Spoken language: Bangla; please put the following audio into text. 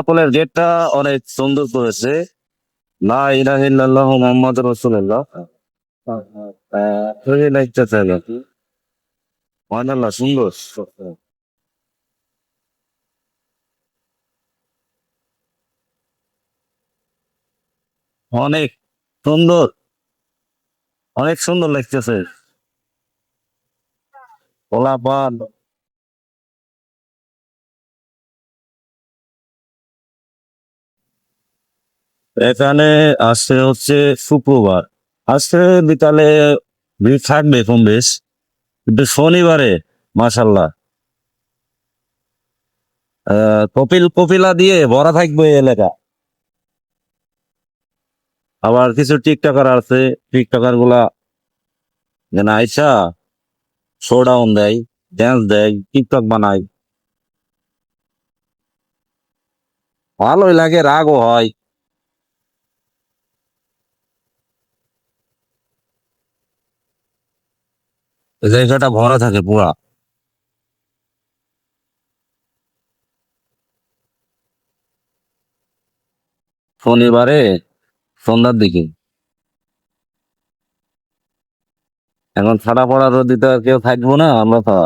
সকলের গেটটা অনেক সুন্দর করেছে। লা ইলাহা ইল্লাল্লাহু মুহাম্মাদুর রাসূলুল্লাহ। খুবই লাগতেছে নাকি? মাশাআল্লাহ সুন্দর। অনেক সুন্দর, অনেক সুন্দর লাগতেছে। পোলাপান এখানে আসছে হচ্ছে শুক্রবার। আজকে বিকালে ভিড় থাকবে কম বেশ, কিন্তু শনিবারে মাশাল্লাহ কপিল কপিলা দিয়ে ভরা থাকবে এই এলাকা। আবার কিছু টিকটকার আছে, টিকটকার গুলা যেন আইসা শোডাউন দেয়, ড্যান্স দেয়, টিকটক বানায়। ভালোই লাগে, রাগও হয়। এই জায়গাটা ভরা থাকে পুরা শনিবারে সন্ধ্যার দিকে। এখন ছাড়া পড়া রোদিতে আর কেউ থাকবো না, আমরা তো